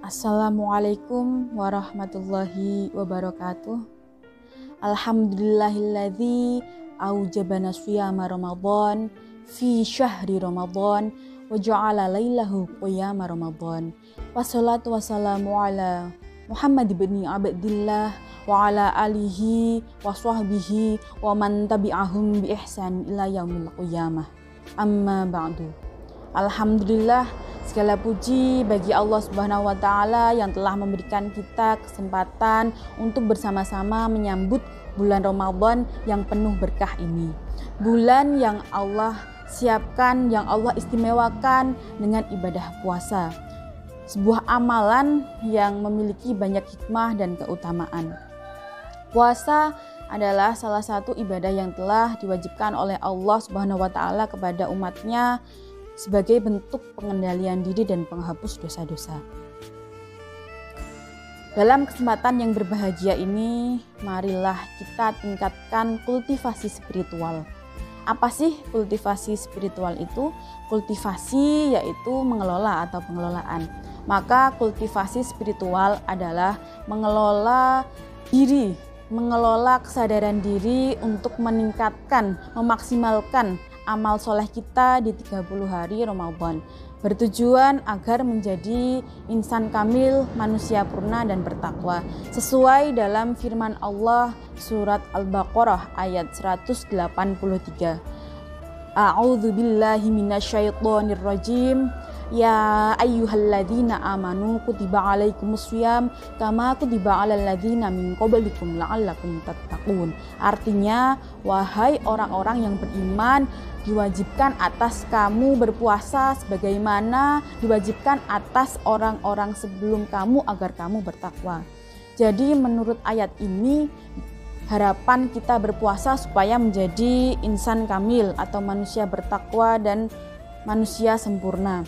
Assalamualaikum warahmatullahi wabarakatuh. Alhamdulillahilladzi aujabana shiyama Ramadan fi syahri Ramadan wa ja'ala lailahu qiyama Ramadan. Wassalatu wassalamu ala Muhammad ibn Abdillah wa ala alihi wa sahbihi wa man tabi'ahum bi ihsan ila yaumil qiyamah. Amma ba'du. Alhamdulillah, segala puji bagi Allah Subhanahu wa taala yang telah memberikan kita kesempatan untuk bersama-sama menyambut bulan Ramadan yang penuh berkah ini. Bulan yang Allah siapkan, yang Allah istimewakan dengan ibadah puasa. Sebuah amalan yang memiliki banyak hikmah dan keutamaan. Puasa adalah salah satu ibadah yang telah diwajibkan oleh Allah Subhanahu wa taala kepada umatnya sebagai bentuk pengendalian diri dan penghapus dosa-dosa. Dalam kesempatan yang berbahagia ini, marilah kita tingkatkan kultivasi spiritual. Apa sih kultivasi spiritual itu? Kultivasi yaitu mengelola atau pengelolaan. Maka kultivasi spiritual adalah mengelola diri, mengelola kesadaran diri untuk meningkatkan, memaksimalkan amal soleh kita di 30 hari Ramadan, bertujuan agar menjadi insan kamil, manusia purna dan bertakwa, sesuai dalam firman Allah surat Al-Baqarah ayat 183. A'udzu billahi minasyaitonir rajim. Ya ayyuhalladzina amanu kutiba alaikumussyiyam kama kutiba alal ladzina min qablikum la'allakum tattaqun. Artinya, wahai orang-orang yang beriman, diwajibkan atas kamu berpuasa sebagaimana diwajibkan atas orang-orang sebelum kamu agar kamu bertakwa. Jadi menurut ayat ini, harapan kita berpuasa supaya menjadi insan kamil atau manusia bertakwa dan manusia sempurna.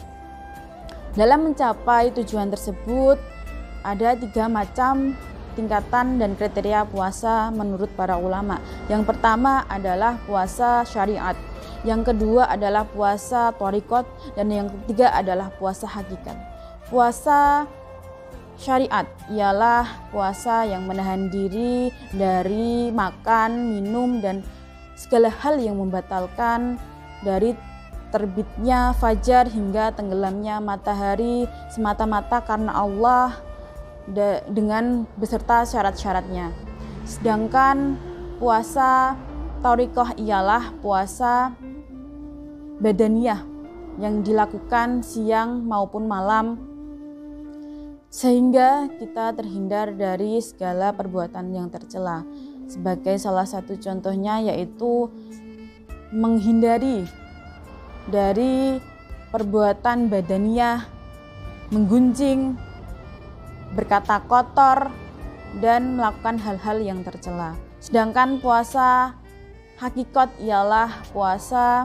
Dalam mencapai tujuan tersebut, ada 3 macam tingkatan dan kriteria puasa menurut para ulama. Yang pertama adalah puasa syariat, yang kedua adalah puasa thariqat, dan yang ketiga adalah puasa hakikat. Puasa syariat ialah puasa yang menahan diri dari makan, minum, dan segala hal yang membatalkan dari terbitnya fajar hingga tenggelamnya matahari semata-mata karena Allah dengan beserta syarat-syaratnya. Sedangkan puasa thariqah ialah puasa badaniyah yang dilakukan siang maupun malam sehingga kita terhindar dari segala perbuatan yang tercela. Sebagai salah satu contohnya yaitu menghindari dari perbuatan badaniyah, menggunjing, berkata kotor, dan melakukan hal-hal yang tercela. Sedangkan puasa hakikat ialah puasa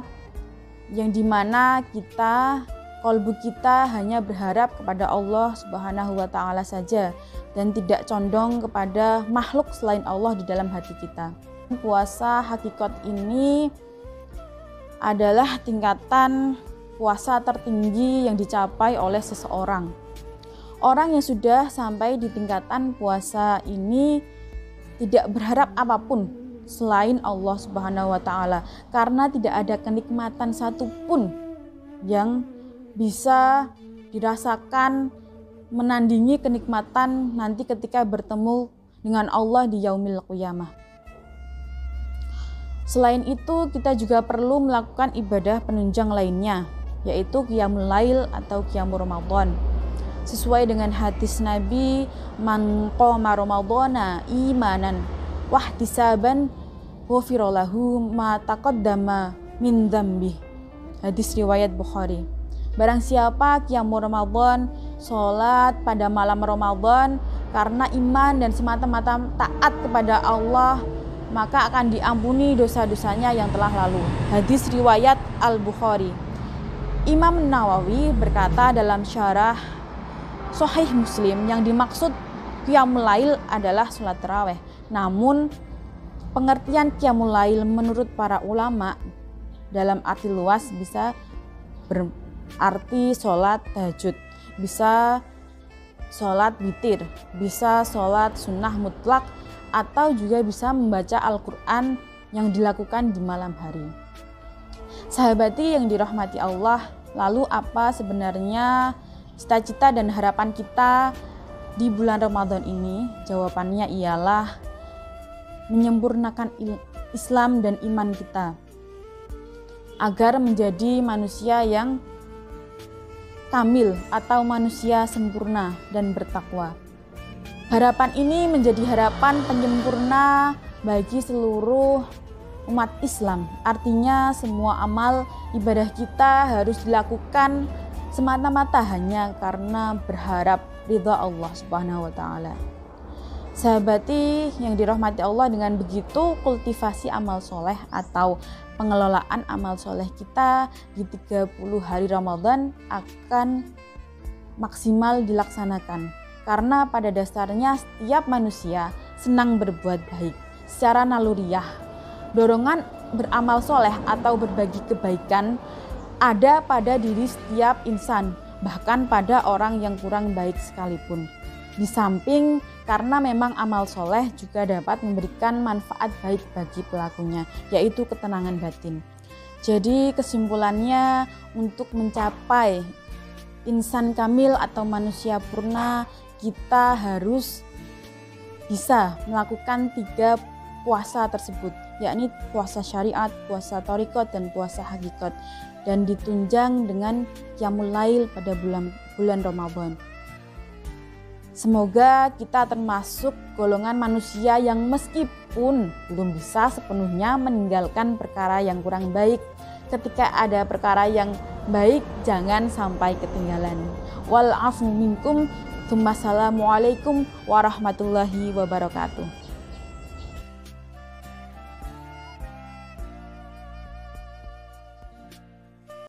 yang dimana kalbu kita hanya berharap kepada Allah Subhanahu wa taala saja dan tidak condong kepada makhluk selain Allah di dalam hati kita. Puasa hakikat ini adalah tingkatan puasa tertinggi yang dicapai oleh seseorang. Orang yang sudah sampai di tingkatan puasa ini tidak berharap apapun selain Allah Subhanahu wa taala, karena tidak ada kenikmatan satupun yang bisa dirasakan menandingi kenikmatan nanti ketika bertemu dengan Allah di yaumil qiyamah. Selain itu, kita juga perlu melakukan ibadah penunjang lainnya, yaitu qiyamul lail atau qiyamul Ramadan. Sesuai dengan hadis Nabi, man qama ramadhana imanan wahtisaban ghufira lahu ma taqaddama min dzambi. Hadis riwayat Bukhari. Barang siapa qiyamul Ramadan, salat pada malam Ramadan karena iman dan semata-mata taat kepada Allah, maka akan diampuni dosa-dosanya yang telah lalu. Hadis riwayat Al-Bukhari. Imam Nawawi berkata dalam syarah Sahih Muslim, yang dimaksud qiyamul lail adalah salat tarawih. Namun pengertian qiyamul lail menurut para ulama dalam arti luas bisa berarti sholat tahajud, bisa sholat witir, bisa sholat sunnah mutlak, atau juga bisa membaca Al-Quran yang dilakukan di malam hari. Sahabati yang dirahmati Allah, lalu apa sebenarnya cita-cita dan harapan kita di bulan Ramadan ini? Jawabannya ialah menyempurnakan Islam dan iman kita agar menjadi manusia yang kamil atau manusia sempurna dan bertakwa. Harapan ini menjadi harapan penyempurna bagi seluruh umat Islam. Artinya semua amal ibadah kita harus dilakukan semata-mata hanya karena berharap ridha Allah Subhanahu wa taala. Sahabati yang dirahmati Allah, dengan begitu kultivasi amal soleh atau pengelolaan amal soleh kita di 30 hari Ramadan akan maksimal dilaksanakan. Karena pada dasarnya setiap manusia senang berbuat baik secara naluriah. Dorongan beramal soleh atau berbagi kebaikan ada pada diri setiap insan, bahkan pada orang yang kurang baik sekalipun. Di samping karena memang amal soleh juga dapat memberikan manfaat baik bagi pelakunya, yaitu ketenangan batin. Jadi kesimpulannya, untuk mencapai insan kamil atau manusia purna, kita harus bisa melakukan 3 puasa tersebut, yakni puasa syariat, puasa thariqat, dan puasa hakikat, dan ditunjang dengan qiyamul lail pada bulan Ramadan. Semoga kita termasuk golongan manusia yang meskipun belum bisa sepenuhnya meninggalkan perkara yang kurang baik, ketika ada perkara yang baik jangan sampai ketinggalan. Wal afu minkum. Wassalamualaikum warahmatullahi wabarakatuh.